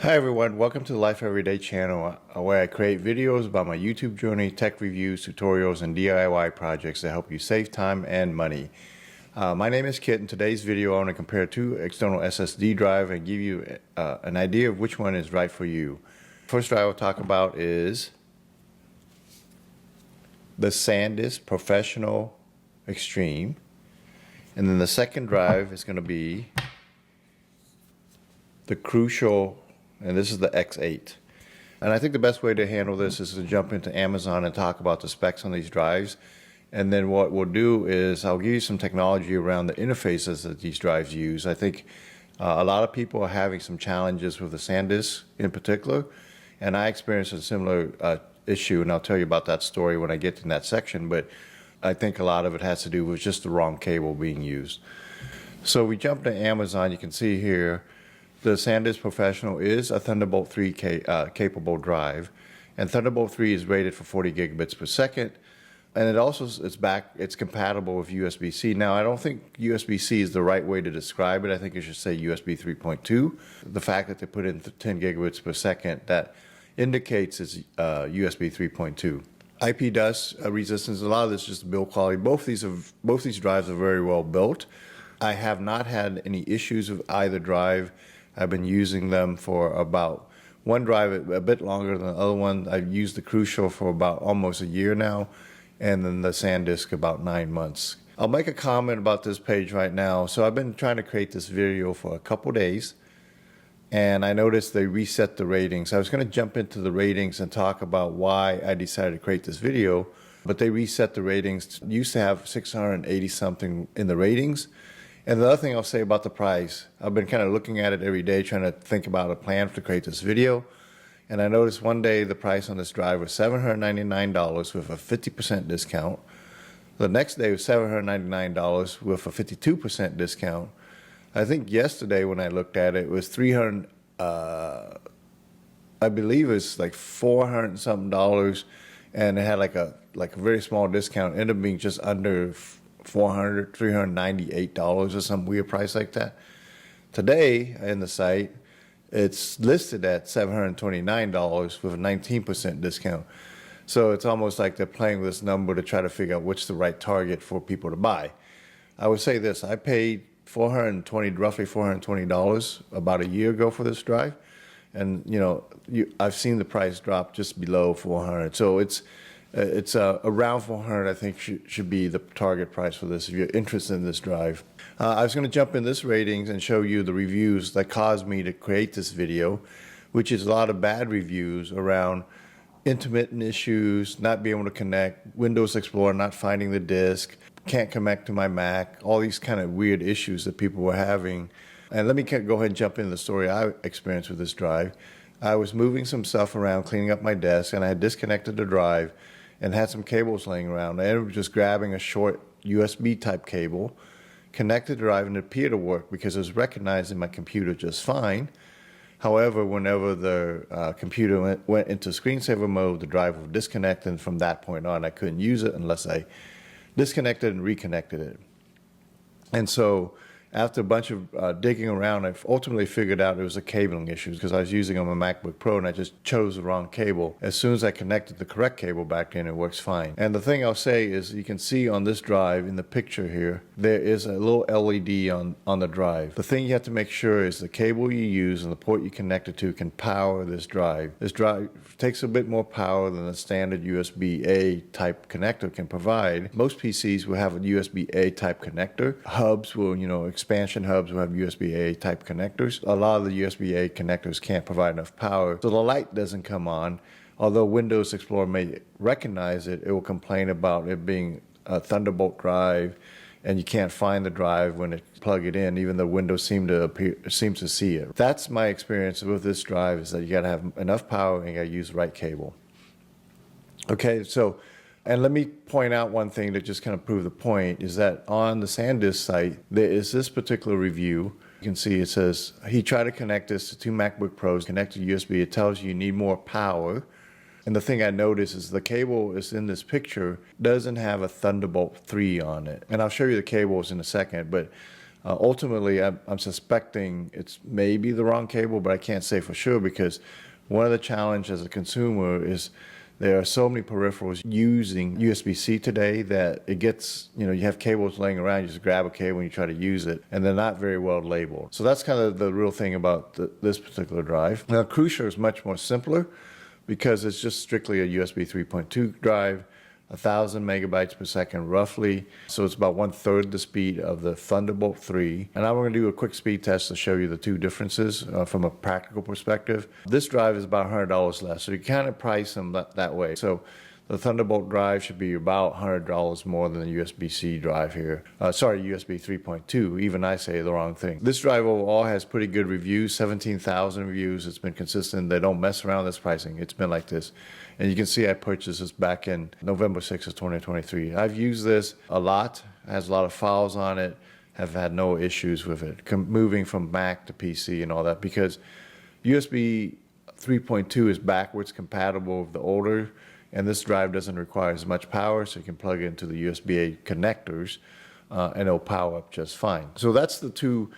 Hi everyone, welcome to the Life Everyday channel where I create videos about my YouTube journey, tech reviews, tutorials, and DIY projects that help you save time and money. My name is Kit. In today's video I want to compare two external SSD drives and give you an idea of which one is right for you. First drive I'll talk about is the Sandisk Professional Extreme, and then the second drive is going to be the Crucial, and this is the X8. And I think the best way to handle this is to jump into Amazon and talk about the specs on these drives. And then what we'll do is I'll give you some technology around the interfaces that these drives use. I think a lot of people are having some challenges with the Sandisk in particular, and I experienced a similar issue, and I'll tell you about that story when I get to that section. But I think a lot of it has to do with just the wrong cable being used. So we jump to Amazon. You can see here the Sandisk Professional is a Thunderbolt 3 capable drive, and Thunderbolt 3 is rated for 40 gigabits per second, and it's compatible with USB-C. Now, I don't think USB-C is the right way to describe it. I think you should say USB 3.2. The fact that they put in 10 gigabits per second, that indicates it's USB 3.2. IP dust resistance, a lot of this is just build quality. Both these drives are very well built. I have not had any issues with either drive. I've been using them for about one drive a bit longer than the other one. I've used the Crucial for about almost a year now, and then the Sandisk about 9 months. I'll make a comment about this page right now. So I've been trying to create this video for a couple days, and I noticed they reset the ratings. I was going to jump into the ratings and talk about why I decided to create this video, but they reset the ratings. Used to have 680 something in the ratings. And the other thing I'll say about the price, I've been kind of looking at it every day, trying to think about a plan to create this video. And I noticed one day the price on this drive was $799 with a 50% discount. The next day was $799 with a 52% discount. I think yesterday when I looked at it, it was I believe it's like $400 and something, and it had like a very small discount. It ended up being just under $398 or some weird price like that. Today in the site, it's listed at $729 with a 19% discount. So it's almost like they're playing with this number to try to figure out which the right target for people to buy. I would say this: I paid roughly $420 about a year ago for this drive, and I've seen the price drop just below $400. So it's around $400. I think should be the target price for this if you're interested in this drive. I was going to jump in this ratings and show you the reviews that caused me to create this video, which is a lot of bad reviews around intermittent issues, not being able to connect, Windows Explorer not finding the disk, can't connect to my Mac, all these kind of weird issues that people were having. And let me go ahead and jump into the story I experienced with this drive. I was moving some stuff around, cleaning up my desk, and I had disconnected the drive and had some cables laying around. I ended up just grabbing a short USB type cable, connected the drive, and it appeared to work because it was recognizing my computer just fine. However, whenever the computer went into screensaver mode, the drive would disconnect, and from that point on I couldn't use it unless I disconnected and reconnected it. And so after a bunch of digging around, I ultimately figured out it was a cabling issue because I was using on my MacBook Pro and I just chose the wrong cable. As soon as I connected the correct cable back in, it works fine. And the thing I'll say is you can see on this drive in the picture here, there is a little LED on the drive. The thing you have to make sure is the cable you use and the port you connect it to can power this drive. This drive takes a bit more power than the standard USB-A type connector can provide. Most PCs will have a USB-A type connector. Hubs will, expansion hubs will have USB-A type connectors. A lot of the USB-A connectors can't provide enough power, so the light doesn't come on. Although Windows Explorer may recognize it, it will complain about it being a Thunderbolt drive, and you can't find the drive when it plug it in, even though Windows seems to see it. That's my experience with this drive, is that you gotta have enough power and you gotta use the right cable. Okay, so, and let me point out one thing to just kind of prove the point, is that on the Sandisk site, there is this particular review. You can see it says, he tried to connect this to two MacBook Pros, connected to USB. It tells you need more power. And the thing I noticed is the cable is in this picture doesn't have a Thunderbolt 3 on it. And I'll show you the cables in a second, but Ultimately, I'm suspecting it's maybe the wrong cable, but I can't say for sure because one of the challenges as a consumer is there are so many peripherals using USB-C today that it gets, you have cables laying around, you just grab a cable and you try to use it, and they're not very well labeled. So that's kind of the real thing about this particular drive. Now, Crucial is much more simpler because it's just strictly a USB 3.2 drive, 1,000 megabytes per second roughly. So it's about 1/3 the speed of the Thunderbolt 3. And now we're going to do a quick speed test to show you the two differences from a practical perspective. This drive is about $100 less, so you kind of price them that way. So the Thunderbolt drive should be about $100 more than the USB-C drive here. USB 3.2. Even I say the wrong thing. This drive overall has pretty good reviews, 17,000 reviews. It's been consistent. They don't mess around with this pricing. It's been like this. And you can see I purchased this back in November 6th of 2023. I've used this a lot. It has a lot of files on it. Have had no issues with it. Moving from Mac to PC and all that because USB 3.2 is backwards compatible with the older, and this drive doesn't require as much power, so you can plug it into the USB-A connectors and it'll power up just fine. So that's the two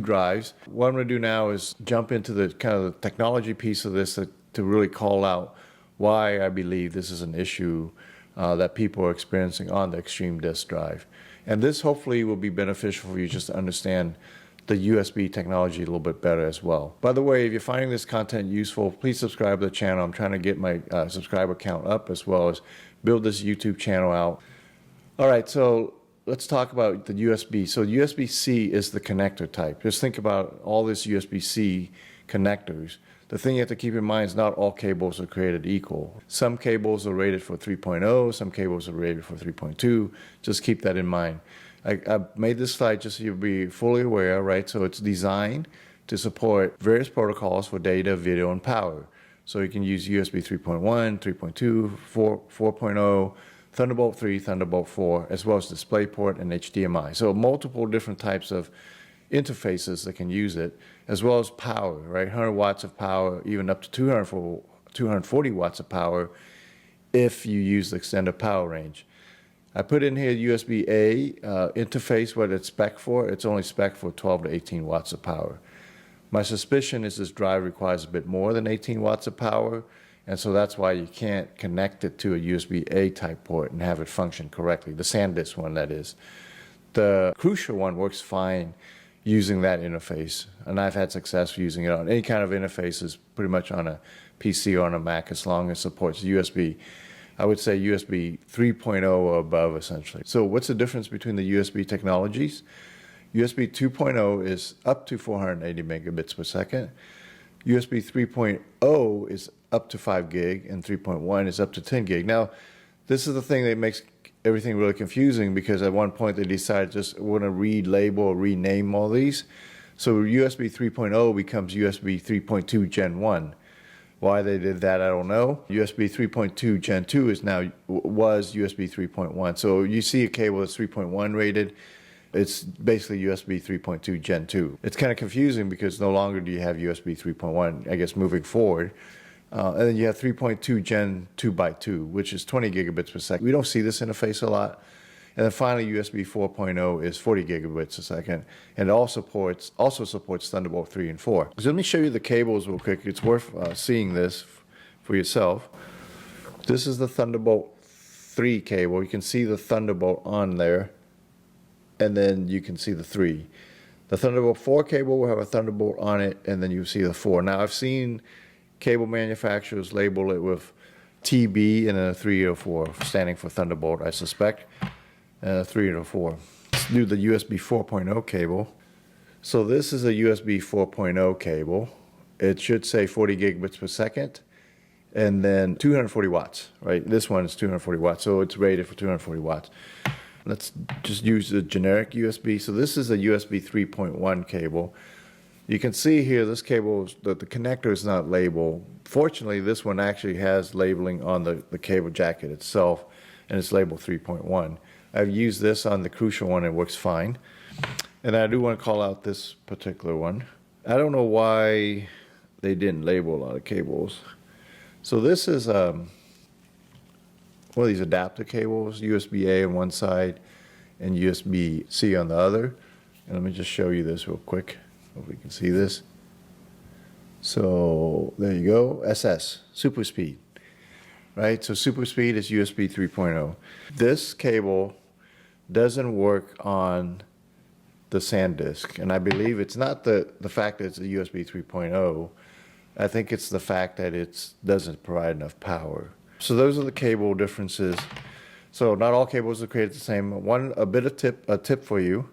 drives. What I'm going to do now is jump into the kind of the technology piece of this to really call out why I believe this is an issue that people are experiencing on the Extreme Disk Drive. And this hopefully will be beneficial for you just to understand the USB technology a little bit better as well. By the way, if you're finding this content useful, please subscribe to the channel. I'm trying to get my subscriber count up as well as build this YouTube channel out. All right, so let's talk about the USB. So USB-C is the connector type. Just think about all this USB-C connectors. The thing you have to keep in mind is not all cables are created equal. Some cables are rated for 3.0, some cables are rated for 3.2. Just keep that in mind. I made this slide just so you'll be fully aware, right? So it's designed to support various protocols for data, video, and power. So you can use USB 3.1, 3.2, 4.0, Thunderbolt 3, Thunderbolt 4, as well as DisplayPort and HDMI. So multiple different types of interfaces that can use it, as well as power, right? 100 watts of power, even up to 240 watts of power if you use the extended power range. I put in here USB-A interface, what it's spec for. It's only spec for 12 to 18 watts of power. My suspicion is this drive requires a bit more than 18 watts of power, and so that's why you can't connect it to a USB-A type port and have it function correctly, the Sandisk one that is. The Crucial one works fine using that interface, and I've had success using it on any kind of interfaces, pretty much on a PC or on a Mac, as long as it supports USB. I would say USB 3.0 or above, essentially. So what's the difference between the USB technologies? USB 2.0 is up to 480 megabits per second. USB 3.0 is up to 5 gig, and 3.1 is up to 10 gig. Now, this is the thing that makes everything really confusing because at one point they decided just want to relabel or rename all these. So USB 3.0 becomes USB 3.2 Gen 1. Why they did that, I don't know. USB 3.2 Gen 2 was USB 3.1. So you see a cable that's 3.1 rated, it's basically USB 3.2 Gen 2. It's kind of confusing because no longer do you have USB 3.1, I guess, moving forward. And then you have 3.2 Gen 2x2, which is 20 gigabits per second. We don't see this interface a lot. And then finally, USB 4.0 is 40 gigabits a second, and it also supports Thunderbolt 3 and 4. So let me show you the cables real quick. It's worth seeing this for yourself. This is the Thunderbolt 3 cable. You can see the Thunderbolt on there, and then you can see the 3. The Thunderbolt 4 cable will have a Thunderbolt on it, and then you see the 4. Now, I've seen cable manufacturers label it with TB and a 3 or 4, standing for Thunderbolt, I suspect. 3 or 4. Let's do the USB 4.0 cable. So this is a USB 4.0 cable. It should say 40 gigabits per second and then 240 watts, right? This one is 240 watts, so it's rated for 240 watts. Let's just use the generic USB. So this is a USB 3.1 cable. You can see here this cable, the connector is not labeled. Fortunately, this one actually has labeling on the cable jacket itself, and it's labeled 3.1. I've used this on the Crucial one, it works fine. And I do want to call out this particular one. I don't know why they didn't label a lot of cables. So this is one of these adapter cables, USB-A on one side and USB-C on the other. And let me just show you this real quick. Hope we can see this. So there you go, SS, super speed, right? So super speed is USB 3.0. This cable doesn't work on the Sandisk, and I believe it's not the fact that it's a USB 3.0. I think it's the fact that it doesn't provide enough power. So those are the cable differences. So not all cables are created the same. A tip for you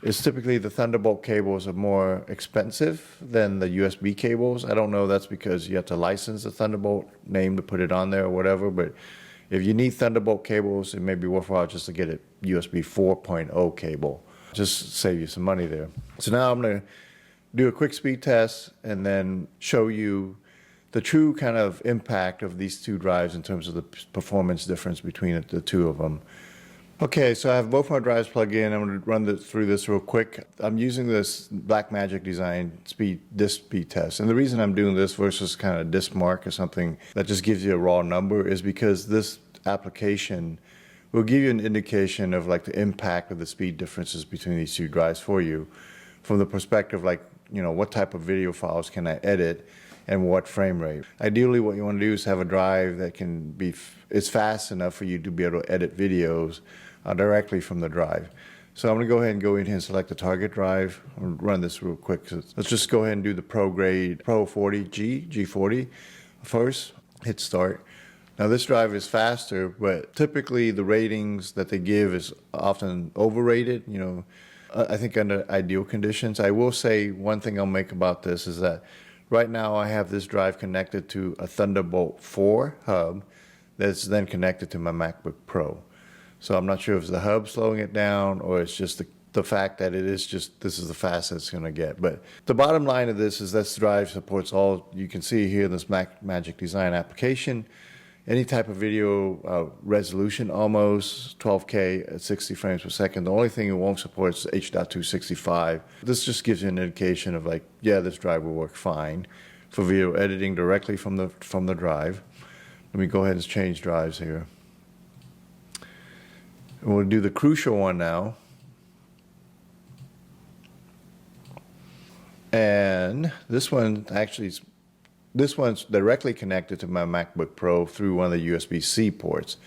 is typically the Thunderbolt cables are more expensive than the USB cables. I don't know, that's because you have to license the Thunderbolt name to put it on there or whatever, but if you need Thunderbolt cables, it may be worthwhile just to get a USB 4.0 cable. Just save you some money there. So now I'm going to do a quick speed test and then show you the true kind of impact of these two drives in terms of the performance difference between the two of them. Okay, so I have both my drives plugged in. I'm going to run through this real quick. I'm using this Blackmagic design disk speed test. And the reason I'm doing this versus kind of disk mark or something that just gives you a raw number is because this application will give you an indication of like the impact of the speed differences between these two drives for you from the perspective like, you know, what type of video files can I edit and what frame rate. Ideally, what you want to do is have a drive that is fast enough for you to be able to edit videos directly from the drive. So I'm going to go ahead and go in here and select the target drive. I'll run this real quick. So let's just go ahead and do the Pro 40G, G40 first. Hit start. Now this drive is faster, but typically the ratings that they give is often overrated. You know, I think under ideal conditions. I will say one thing I'll make about this is that right now I have this drive connected to a Thunderbolt 4 hub that's then connected to my MacBook Pro. So I'm not sure if it's the hub slowing it down or it's just the fact that this is the fastest it's going to get. But the bottom line of this is this drive supports all, you can see here in this Blackmagic design application, any type of video resolution, almost 12K at 60 frames per second. The only thing it won't support is H.265. This just gives you an indication of like, yeah, this drive will work fine for video editing directly from the drive. Let me go ahead and change drives here. And we'll do the crucial one now. And this one's directly connected to my MacBook Pro through one of the USB-C ports.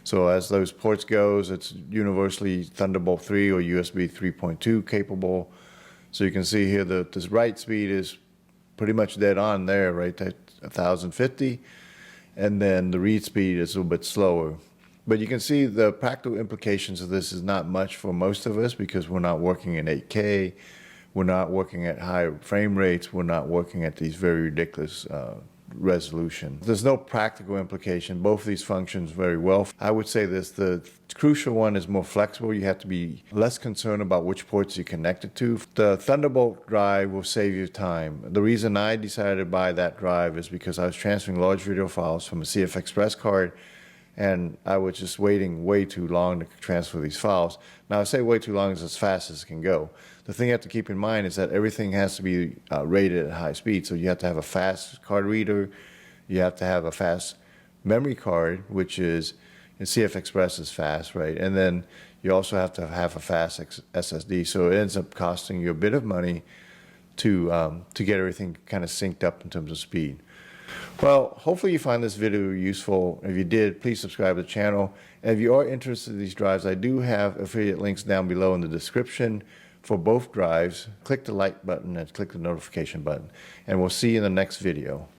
So as those ports goes, it's universally Thunderbolt 3 or USB 3.2 capable. So you can see here that this write speed is pretty much dead on there, right at 1050. And then the read speed is a little bit slower. But you can see the practical implications of this is not much for most of us because we're not working in 8K, we're not working at high frame rates, we're not working at these very ridiculous resolution. There's no practical implication. Both of these functions very well. I would say this, the crucial one is more flexible. You have to be less concerned about which ports you connect it to. The Thunderbolt drive will save you time. The reason I decided to buy that drive is because I was transferring large video files from a CF Express card and I was just waiting way too long to transfer these files. Now I say way too long is as fast as it can go. The thing you have to keep in mind is that everything has to be rated at high speed. So you have to have a fast card reader, you have to have a fast memory card, which is, in CF Express is fast, right? And then you also have to have a fast SSD. So it ends up costing you a bit of money to get everything kind of synced up in terms of speed. Well, hopefully you find this video useful. If you did, please subscribe to the channel. And if you are interested in these drives, I do have affiliate links down below in the description for both drives. Click the like button and click the notification button. And we'll see you in the next video.